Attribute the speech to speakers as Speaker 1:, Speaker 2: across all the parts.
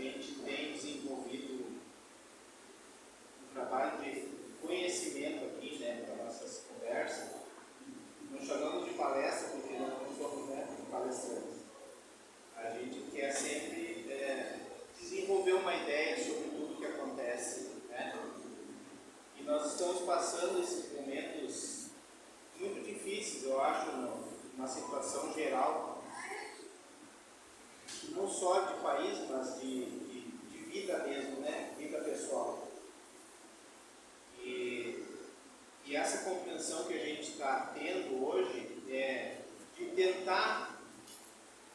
Speaker 1: gente tem desenvolvido um trabalho de conhecimento aqui, né, para nossas conversas. Não chamamos de palestra porque nós não somos, né, palestrantes. A gente quer sempre desenvolver uma ideia sobre tudo o que acontece, né? E nós estamos passando esses momentos muito difíceis, eu acho, numa situação geral, não só de país, mas de vida mesmo, né? Vida pessoal. E essa compreensão que a gente está tendo hoje é de tentar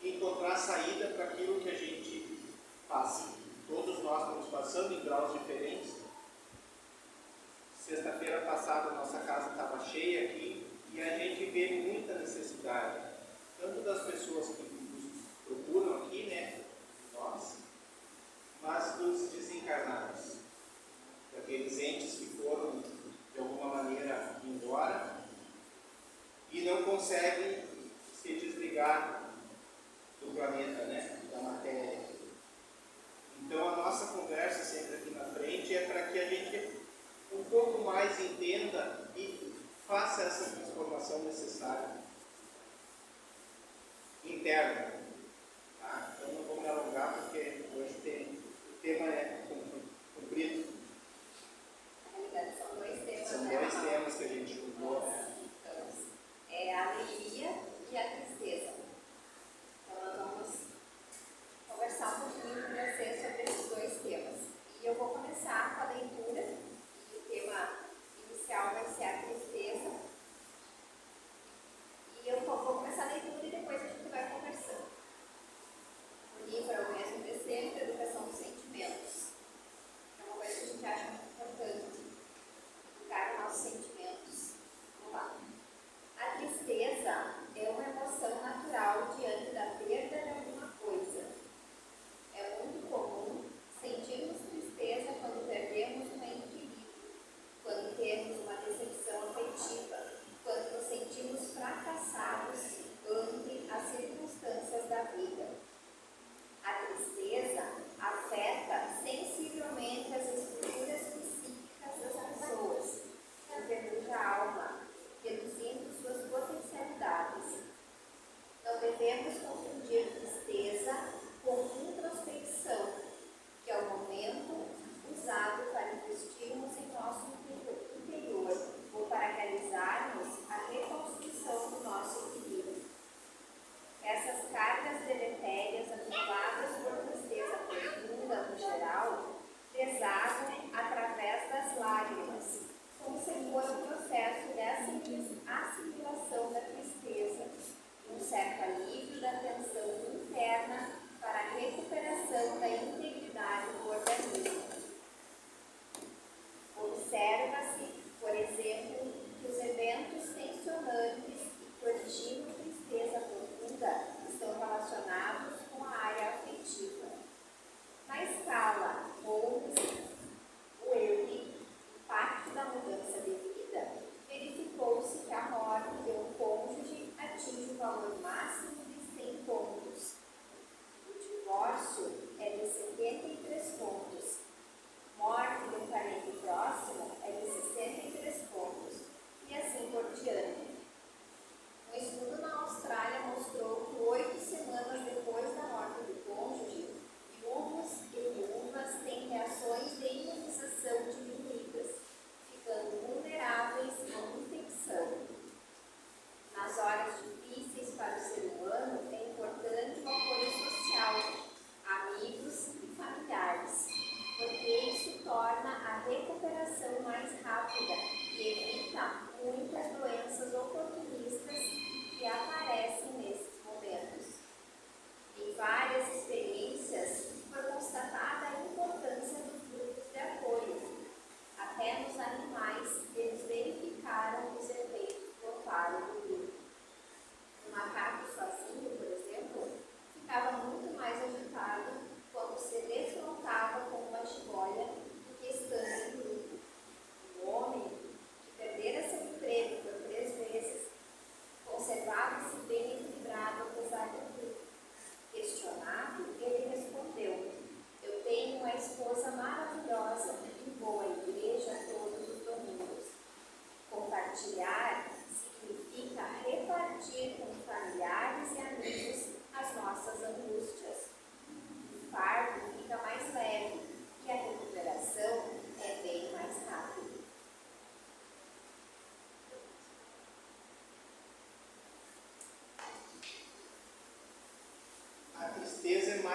Speaker 1: encontrar saída para aquilo que a gente passa. Todos nós estamos passando em graus diferentes. Sexta-feira passada a nossa casa estava cheia aqui e a gente vê muita necessidade, tanto das pessoas que nos procuram aqui, né, nós, mas dos desencarnados, daqueles entes que foram de alguma maneira embora e não conseguem se desligar do planeta, né, da matéria. Então a nossa conversa sempre aqui na frente é para que a gente um pouco mais entenda e faça essa transformação necessária interna. Tá? Então não vou me alongar porque hoje o tema é comprido.
Speaker 2: São dois temas.
Speaker 1: São dois temas que a gente juntou.
Speaker 2: É a alegria e a tristeza. Então nós vamos conversar um pouquinho com você sobre esses dois temas. E eu vou começar com a leitura. O tema inicial vai ser a tristeza. E eu vou começar a leitura e depois a gente vai conversando. O livro é o mesmo de sempre, Educação dos Sentimentos. É uma coisa que a gente acha muito importante. Educar os nossos sentimentos. Vamos lá. A tristeza é uma emoção natural diante da perda de alguma coisa. É muito comum sentirmos tristeza quando perdemos um ente querido, quando temos uma decepção afetiva, quando nos sentimos fracassados ante as circunstâncias da vida. A tristeza afeta sensivelmente as estruturas psíquicas das pessoas, enferruja a alma, reduzindo suas potencialidades. Não devemos confundir tristeza com introspecção, que é o momento usado para investirmos em nosso interior ou para realizarmos a reconstrução do nosso equilíbrio. Essas cargas deletérias acumuladas por tristeza profunda no geral desagam através das lágrimas, como se fosse um processo de assimilação da tristeza, um certo alívio da tensão interna para a recuperação da integridade do organismo. Observa-se, por exemplo, que os eventos tensionantes que originam tristeza profunda estão relacionados com a área afetiva. Na escala Holmes-Wheeler, impacto da mudança de vida, verificou-se que a morte de um cônjuge atinge o valor máximo de 100 pontos. O divórcio é de 73 pontos. Morte de um parente próximo é de 63 pontos. E assim por diante. Um estudo na Austrália mostrou que 8 semanas depois da morte do cônjuge, viúvos e viúvas têm reações de imunização diminuídas, ficando vulneráveis à infecção. Nas horas difíceis para o ser humano, é importante o apoio social, amigos e familiares, porque isso torna a recuperação mais rápida e evita muitas doenças oportunistas que aparecem nesses momentos. Em várias experiências, foi constatada a importância dos grupos de apoio. Até nos animais, eles verificaram os efeitos do paro do grupo. Um macaco sozinho, por exemplo, ficava muito mais agitado quando se defrontava com uma jiboia do que estando em grupo. Um homem que perdera seu emprego por 3 vezes conservava-se bem equilibrado apesar do grupo. Questionado,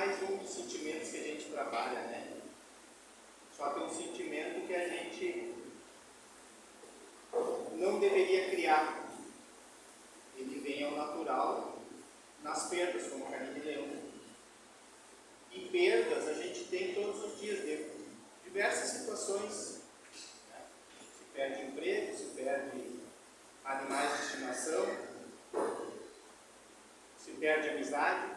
Speaker 1: mais um dos sentimentos que a gente trabalha, né? Só que é um sentimento que a gente não deveria criar. Ele vem ao natural nas perdas, como Karine leu. E perdas a gente tem todos os dias, diversas situações. Né? Se perde emprego, se perde animais de estimação, se perde amizade.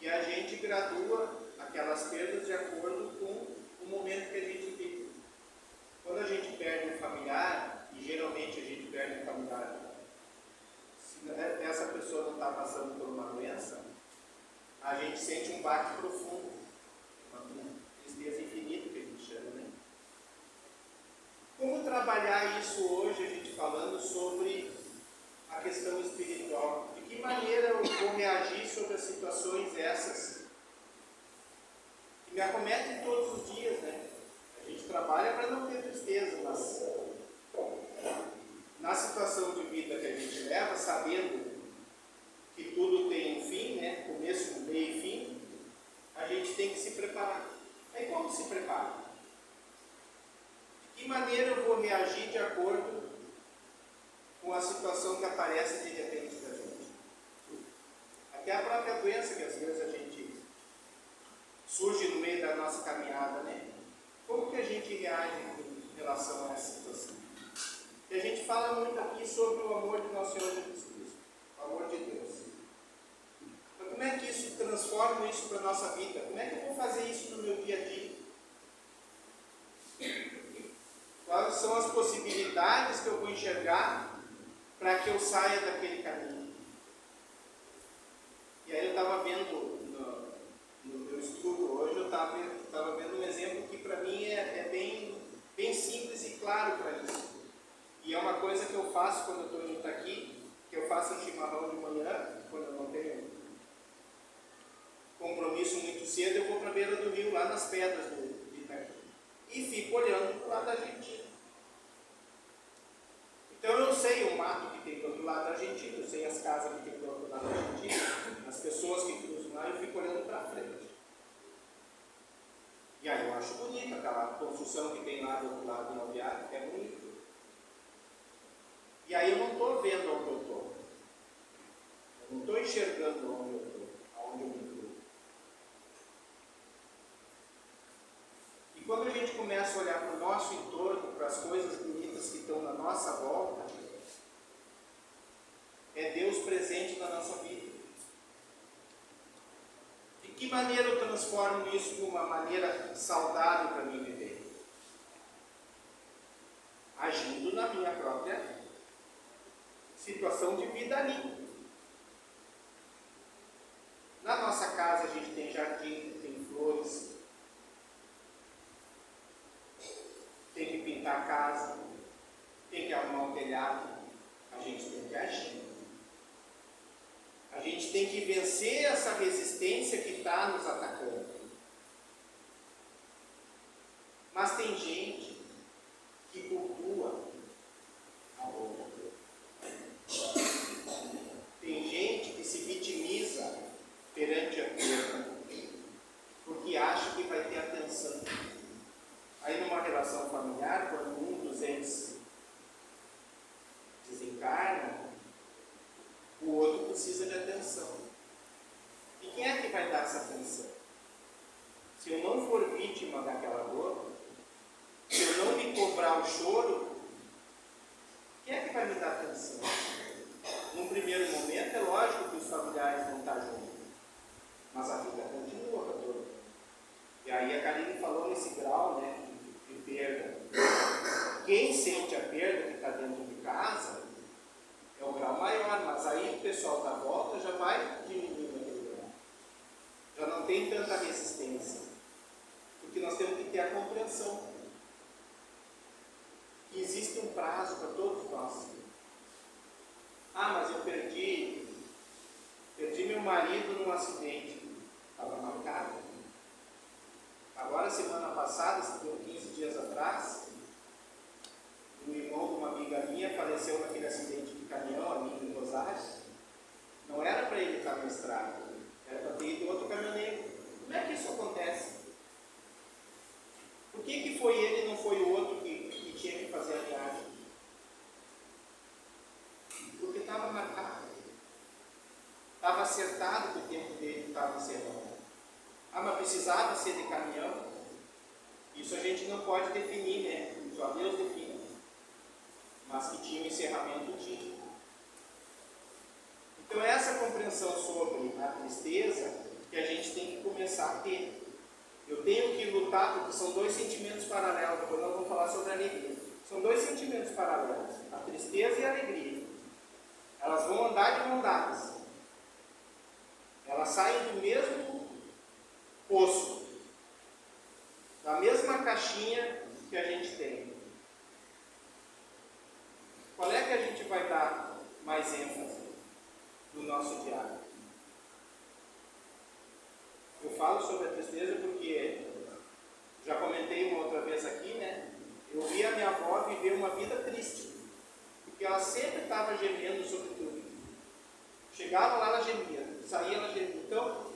Speaker 1: E a gente gradua aquelas perdas de acordo com o momento que a gente vive. Quando a gente perde um familiar, e geralmente a gente perde um familiar, se essa pessoa não está passando por uma doença, a gente sente um baque profundo, uma tristeza infinita que a gente chama, né? Como trabalhar isso hoje, a gente falando sobre a questão espiritual? De que maneira eu vou reagir sobre as situações essas que me acometem todos os dias, né? A gente trabalha para não ter tristeza, mas na situação de vida que a gente leva, sabendo que tudo tem um fim, né? Começo, meio e fim, a gente tem que se preparar. Aí como se prepara? De que maneira eu vou reagir de acordo com a situação que aparece de repente da gente? Até a própria doença que às vezes a gente surge no meio da nossa caminhada, né? Como que a gente reage em relação a essa situação? E a gente fala muito aqui sobre o amor de nosso Senhor Jesus Cristo, o amor de Deus. Então, como é que isso transforma isso para a nossa vida? Como é que eu vou fazer isso no meu dia a dia? Quais são as possibilidades que eu vou enxergar para que eu saia daquele caminho? E aí eu estava vendo no meu estudo hoje, eu estava vendo um exemplo que para mim é bem simples e claro para isso. E é uma coisa que eu faço quando eu estou indo aqui, que eu faço um chimarrão de manhã, quando eu não tenho compromisso muito cedo, eu vou para a beira do rio, lá nas pedras de Itaqui, e fico olhando para o lado da Argentina. Então eu sei o mato que tem do outro lado da Argentina, eu sei as casas que tem do outro lado da Argentina, as pessoas que cruzam lá, eu fico olhando para frente. E aí eu acho bonito aquela construção que tem lá do outro lado do alvear, que é bonito. E aí eu não estou vendo onde eu estou. Eu não estou enxergando onde eu estou, aonde eu me incluo. E quando a gente começa a olhar para o nosso entorno, para as coisas bonitas que estão na nossa volta, é Deus presente na nossa vida. De que maneira eu transformo isso de uma maneira saudável para mim viver? Agindo na minha própria situação de vida ali. Na nossa casa a gente tem jardim, tem flores, tem que pintar a casa, tem que arrumar um telhado, a gente tem que agir. A gente tem que vencer essa resistência que está nos atacando. Mas tem gente que cultua a outra. Tem gente que se vitimiza perante a perda, porque acha que vai ter atenção. Aí numa relação familiar, quando um dos entes desencarna, o outro precisa de atenção. E quem é que vai dar essa atenção? Se eu não for vítima daquela dor, se eu não me cobrar o choro, quem é que vai me dar atenção? Num primeiro momento, é lógico que os familiares vão estar juntos, mas a vida continua para todos. E aí a Karine falou nesse grau, né, de perda. Quem sente a perda que está dentro de casa é o grau maior, mas aí o pessoal da volta já vai diminuindo aquele grau. Já não tem tanta resistência. Porque nós temos que ter a compreensão que existe um prazo para todos nós. Ah, mas eu perdi meu marido num acidente. Estava marcado. Agora, semana passada, se deu 15 dias atrás, um irmão de uma amiga minha faleceu naquele acidente de caminhão ali em Rosário. Não era para ele estar na estrada, era para ter ido outro caminhoneiro foi ele e não foi o outro que tinha que fazer a viagem? Porque estava marcado. Estava acertado que o tempo dele estava encerrando. Ah, mas precisava ser de caminhão? Isso a gente não pode definir, né? Só Deus define. Mas que tinha um encerramento, tinha. Então, essa compreensão sobre a tristeza que a gente tem que começar a ter. Eu tenho que lutar, porque são dois sentimentos paralelos. Depois nós vamos falar sobre a alegria. São dois sentimentos paralelos: a tristeza e a alegria. Elas vão andar de mão dadas. Elas saem do mesmo poço, da mesma caixinha que a gente tem. Qual é que a gente vai dar mais ênfase no nosso diário? Eu falo sobre a tristeza porque já comentei uma outra vez aqui, né? Eu vi a minha avó viver uma vida triste, porque ela sempre estava gemendo sobre tudo. Chegava lá, ela gemia, saía, ela gemia. Então,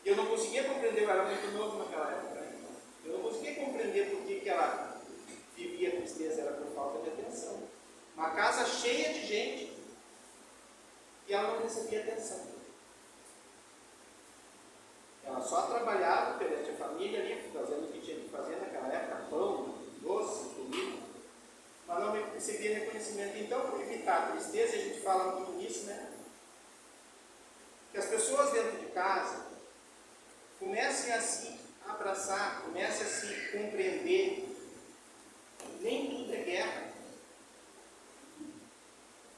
Speaker 1: eu não conseguia compreender, eu era muito novo naquela época, né? Eu não conseguia compreender por que ela vivia a tristeza, era por falta de atenção. Uma casa cheia de gente e ela não recebia atenção. Ela só trabalhava perante a família ali, fazendo o que tinha que fazer naquela época, pão, doce, comida, mas não recebia reconhecimento. Então, por evitar a tristeza, a gente fala muito nisso, né? Que as pessoas dentro de casa comecem a se abraçar, comecem a se compreender. Nem tudo é guerra.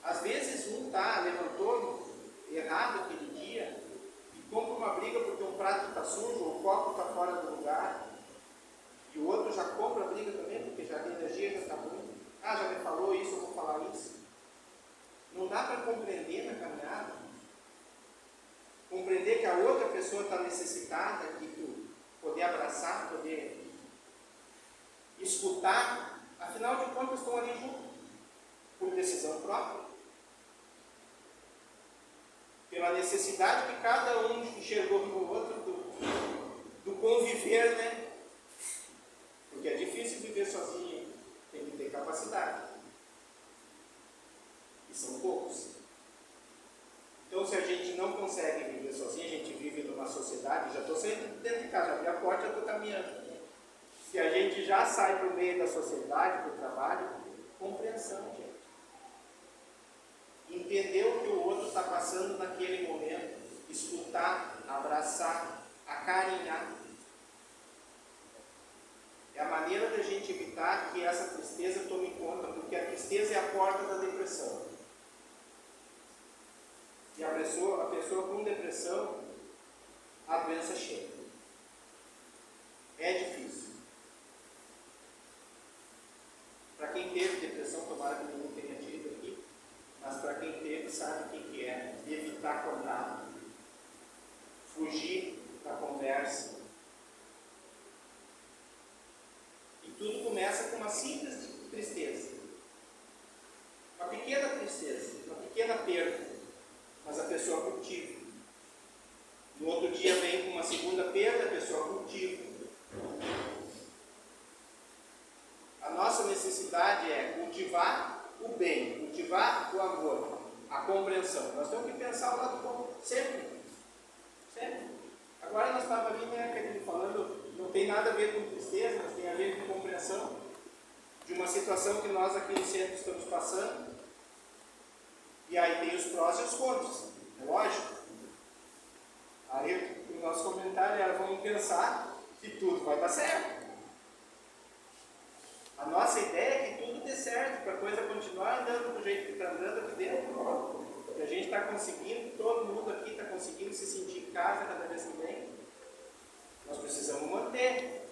Speaker 1: Às vezes um levantou errado aquele dia e compra uma briga porque um prato está sujo ou o copo está fora do lugar, e o outro já compra a briga também porque já a energia já está ruim. Ah, já me falou isso, eu vou falar isso. Não dá para compreender na caminhada. Compreender que a outra pessoa está necessitada de tu poder abraçar, poder escutar, afinal de contas estão ali juntos, por decisão própria. Pela necessidade que cada um enxergou no outro do conviver, né? Porque é difícil viver sozinho, tem que ter capacidade. E são poucos. Então, se a gente não consegue viver sozinho, a gente vive numa sociedade, já estou saindo dentro de casa, já abri a porta, já estou caminhando. Se a gente já sai para o meio da sociedade, para o trabalho, compreensão, gente. Entender o que o outro está passando naquele momento, escutar, abraçar, acarinhar. É a maneira da gente evitar que essa tristeza tome conta, porque a tristeza é a porta da depressão. E a pessoa com depressão, a doença chega. É difícil. Para quem teve depressão, tomara que nenhum tenha tido aqui, mas para quem teve, sabe o que é evitar contato, fugir da conversa. E tudo começa com uma simples tristeza. Uma pequena tristeza, uma pequena perda. Mas a pessoa cultiva. No outro dia vem com uma segunda perda, a pessoa cultiva. A nossa necessidade é cultivar o bem, cultivar o amor, a compreensão. Nós temos que pensar o lado bom, sempre. Sempre. Agora nós estávamos ali, né, falando, não tem nada a ver com tristeza, mas tem a ver com compreensão de uma situação que nós aqui no centro estamos passando. E aí tem os prós e os contras, é lógico. Aí o nosso comentário era, vamos pensar que tudo vai dar certo. A nossa ideia é que tudo dê certo, para a coisa continuar andando do jeito que está andando aqui dentro. Que a gente está conseguindo, todo mundo aqui está conseguindo se sentir em casa cada vez que vem. Nós precisamos manter.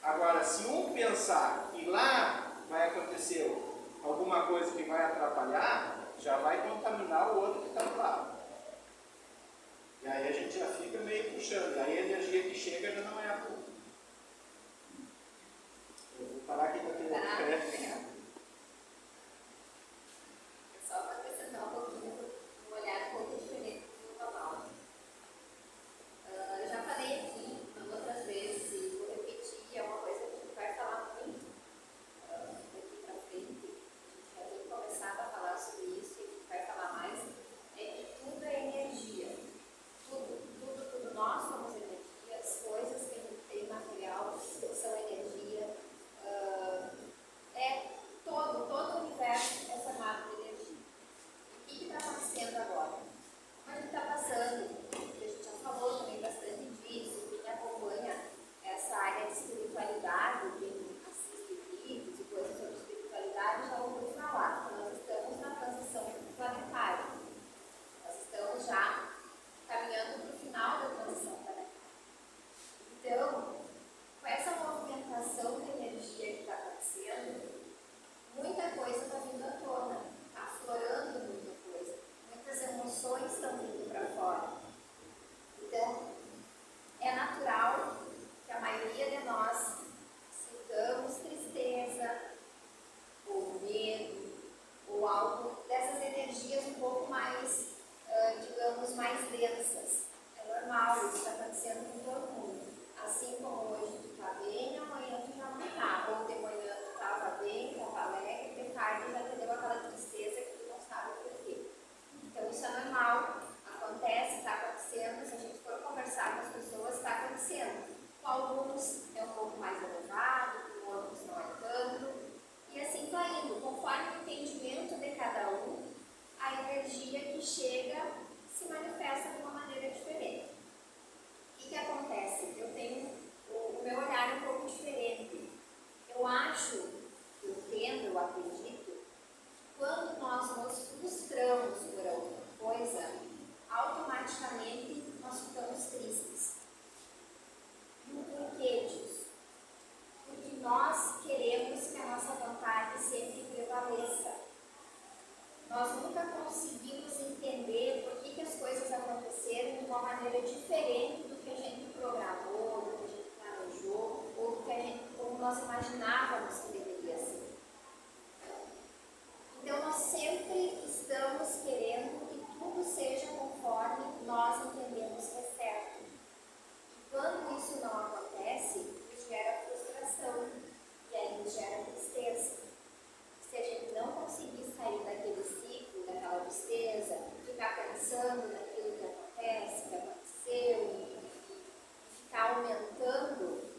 Speaker 1: Agora, se um pensar que lá vai acontecer alguma coisa que vai atrapalhar, já vai contaminar o outro que está do lado. E aí a gente já fica meio puxando. Aí a energia que chega já não é a tua. Eu vou parar aqui para ter outro crédito.
Speaker 2: Só para acrescentar um pouquinho, um olhar um pouco diferente do global. Eu já falei aqui outras vezes, e vou repetir, é uma coisa que nós imaginávamos que deveria ser. Então, nós sempre estamos querendo que tudo seja conforme nós entendemos que é certo. E quando isso não acontece, isso gera frustração e aí gera tristeza. Se a gente não conseguir sair daquele ciclo, daquela tristeza, ficar pensando naquilo que acontece, que aconteceu, ficar aumentando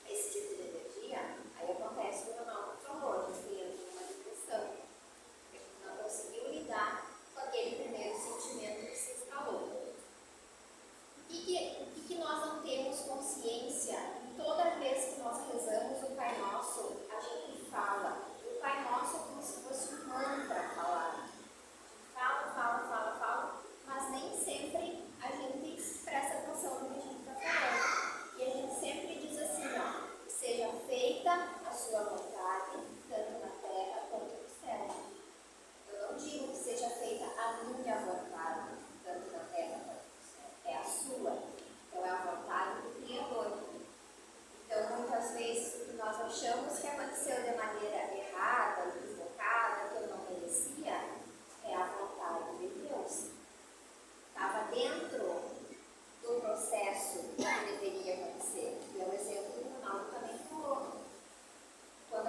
Speaker 2: esse tipo de energia, aí acontece o normal do favor, a gente entra numa depressão. A gente não conseguiu lidar com aquele primeiro sentimento que se instalou. O que nós não temos consciência? Toda vez que nós rezamos o Pai Nosso, a gente fala. O Pai Nosso é como se fosse um mantra falado. Fala, mas nem sempre a gente presta atenção no que a gente está falando. E a gente sempre diz assim, ó, seja feita a sua vontade, tanto na terra quanto no céu. Eu não digo que seja feita a minha vontade, tanto na terra quanto no céu. É a sua. Então é a vontade do Criador. Então muitas vezes o que nós achamos que aconteceu de maneira errada, equivocada, que eu não merecia, é a vontade de Deus. Estava dentro do processo que deveria acontecer. E é o exemplo que o Ronaldo também falou. Quando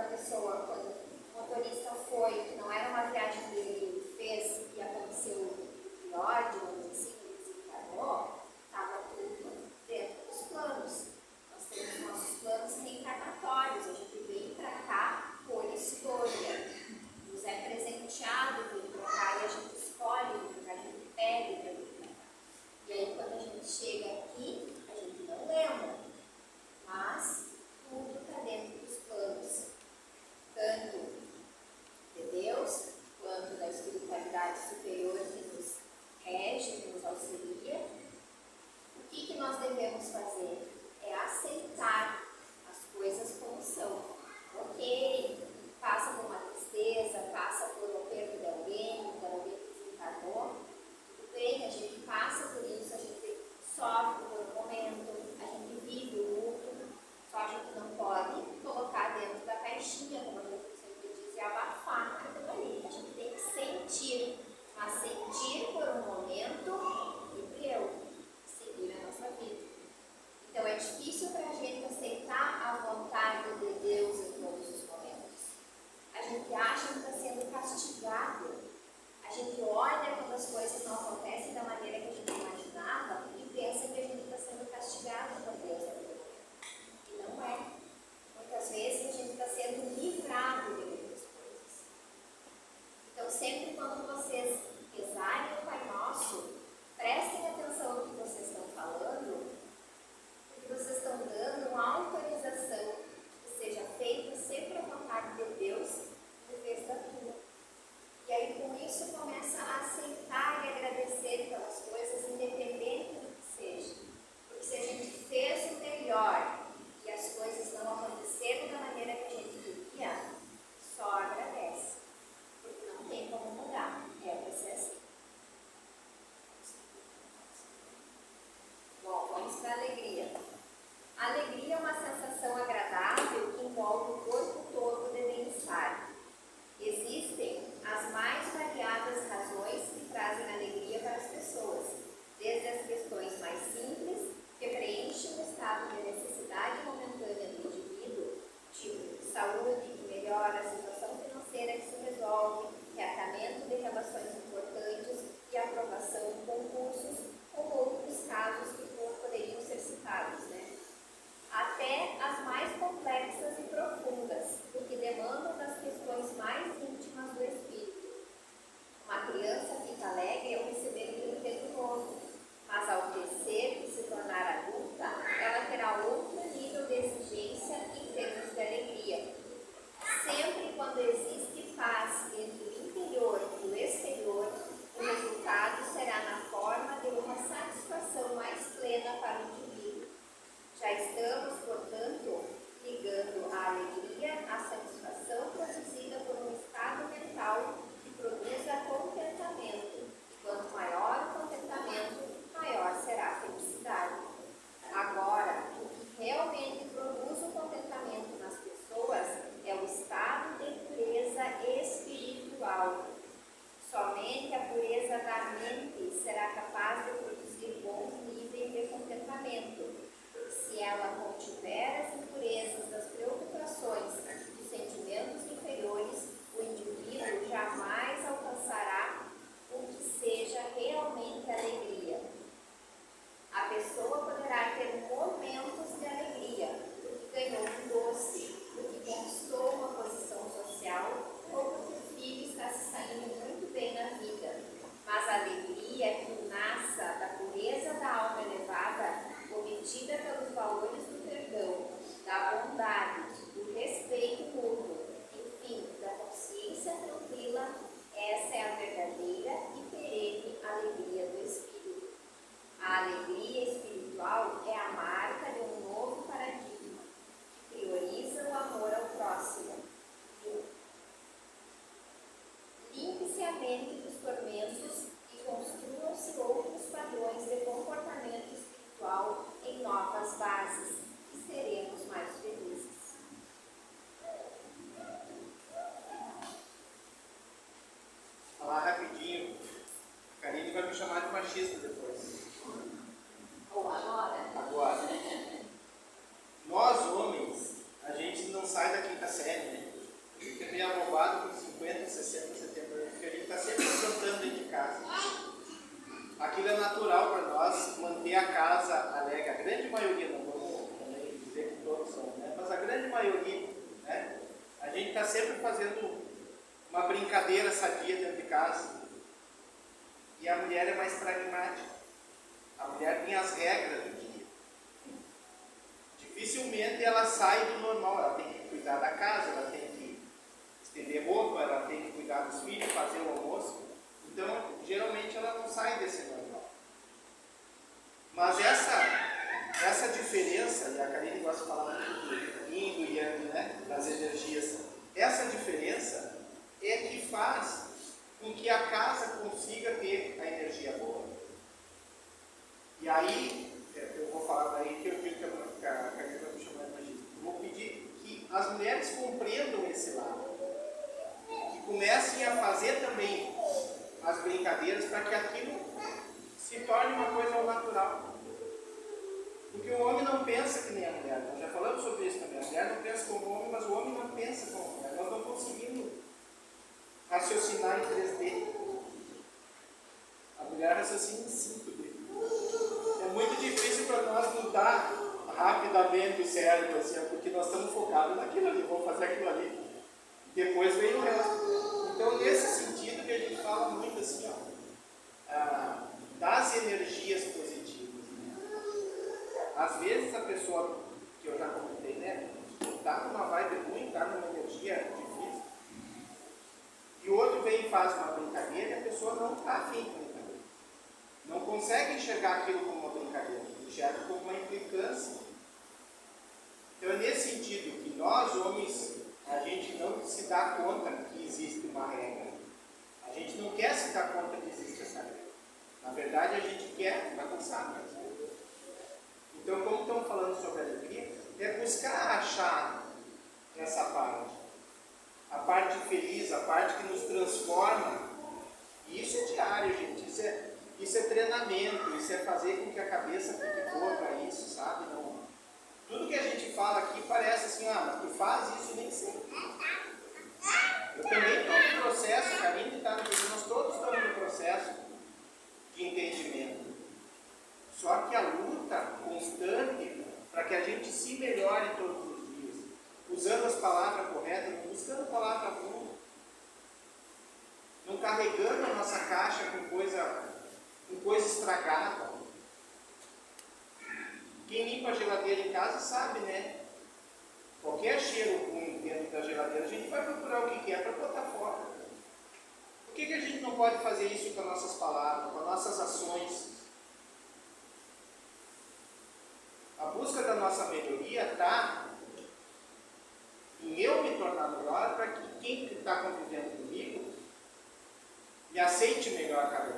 Speaker 2: o motorista foi, que não era uma viagem que ele fez e aconteceu o pior, digamos assim, ele desencarnou, estava tudo dentro dos planos. Nós temos nossos planos reencarnatórios, a gente vem para cá por escolha. Nos é presenteado vir para cá e a gente escolhe vir para cá, a gente pede para vir para cá. E aí quando a gente chega aqui, a gente não lembra, mas tudo está dentro dos planos, tanto de Deus, quanto da espiritualidade superior que nos rege, que nos auxilia. O que nós devemos fazer? É aceitar as coisas como são. Ok, passa por uma tristeza, passa por uma perda de alguém que desencarnou. Tudo bem, a gente passa por isso, a gente sofre por um momento, a gente vive o luto, só a gente não pode colocar dentro da caixinha, como a gente sempre diz, e abafar aquilo ali. A gente tem que sentir, mas sentir por um momento e deu, seguir a nossa vida. Então é difícil para a gente aceitar a vontade de Deus em todos os momentos. A gente acha que está sendo castigado. A gente olha quando as coisas não acontecem da maneira que a gente imaginava e pensa que a gente está sendo castigado por Deus naquele momento. E não é. Muitas vezes a gente está sendo livrado de muitas coisas. Então sempre quando vocês rezarem o Pai Nosso, prestem atenção no que vocês estão falando, porque vocês estão dando uma autorização que seja feita sempre a vontade de Deus em vez da tua. E aí com isso começa a aceitar e agradecer pelas coisas, independente do que seja. Porque se a gente fez o melhor e as coisas não aconteceram da maneira que a gente queria, só agradece. Porque não tem como mudar. É para ser assim. Bom, vamos para a alegria. A alegria é uma sensação agradável que envolve o corpo todo de bem-estar. Existem as mais variadas razões que trazem alegria para as pessoas, desde as questões mais simples, que preenchem o estado de necessidade momentânea do indivíduo, tipo saúde, que melhora a situação financeira que se resolve, reatamento de relações importantes e aprovação de concursos, ou outros casos que poderiam ser citados, até as mais complexas e profundas, porque demandam das questões mais íntimas do espírito. Uma criança fica alegre ao receber um brinquedo novo, mas ao crescer e se tornar adulta, ela terá outro nível de exigência em termos de alegria. Sempre quando existe paz entre o interior e o exterior, o resultado será na forma de uma satisfação mais plena para o indivíduo. Já estamos, portanto, ligando a alegria à satisfação produzida por um estado mental que produza contentamento. Quanto maior o contentamento, maior será a felicidade. Agora, o que realmente produz o contentamento nas pessoas bases e seremos mais felizes.
Speaker 1: Falar rapidinho. A Karine vai me chamar de machista depois.
Speaker 2: Ou agora?
Speaker 1: Agora. Nós, homens, a gente não sai da quinta série, né? A gente é meio abobado com 50, 60, 70 anos, porque a gente está sempre aprontando dentro de casa. Aquilo é natural para nós manter a casa alegre. A grande maioria, não vamos também dizer que todos são, né? Mas a grande maioria, né? A gente está sempre fazendo uma brincadeira sadia dentro de casa. E a mulher é mais pragmática. A mulher tem as regras do dia. Dificilmente ela sai do normal. Ela tem que cuidar da casa, ela tem que estender roupa, ela tem que cuidar dos filhos, fazer o almoço. Então, geralmente ela não sai desse normal. Mas essa diferença, e a Karine gosta de falar muito do yin, do yang, né? Das energias. Essa diferença é que faz com que a casa consiga ter a energia boa. E aí, eu vou falar daí que eu digo que a Karine vai me chamar de magista. Vou pedir que as mulheres compreendam esse lado. Que comecem a fazer também as brincadeiras para que aquilo se torne uma coisa natural. Porque o homem não pensa que nem a mulher. Nós já falamos sobre isso também. A mulher não pensa como o homem, mas o homem não pensa como a mulher. Nós não conseguimos raciocinar em 3D. A mulher raciocina em 5D. É muito difícil para nós mudar rapidamente o cérebro, assim, porque nós estamos focados naquilo ali, vamos fazer aquilo ali. Depois vem o resto. Então, nesse sentido que a gente fala muito assim, ó, das energias positivas. Né? Às vezes a pessoa, que eu já comentei, né, está numa vibe ruim, está numa energia difícil, e o outro vem e faz uma brincadeira e a pessoa não está afim com brincadeira. Não consegue enxergar aquilo como uma brincadeira, enxerga como uma implicância. Então é nesse sentido que nós, homens, a gente não se dá conta que existe uma regra. A gente não quer se dar conta que existe essa regra. Na verdade, a gente quer bagunçar mesmo. Então, como estamos falando sobre alegria, é buscar achar essa parte. A parte feliz, a parte que nos transforma. E isso é diário, gente. Isso é treinamento, isso é fazer com que a cabeça fique boa para isso, sabe? Não, tudo que a gente fala aqui parece assim, mas tu faz isso nem sempre. Eu também estou no processo, a Karine está no processo, nós todos estamos no processo de entendimento. Só que a luta constante para que a gente se melhore todos os dias, usando as palavras corretas, buscando a palavra boa, não carregando a nossa caixa com coisa estragada. Quem limpa a geladeira em casa sabe, né? Qualquer cheiro ruim dentro da geladeira, a gente vai procurar o que é para botar fora. Por que a gente não pode fazer isso com as nossas palavras, com as nossas ações? A busca da nossa melhoria está em eu me tornar melhor para que quem está convivendo comigo me aceite melhor cada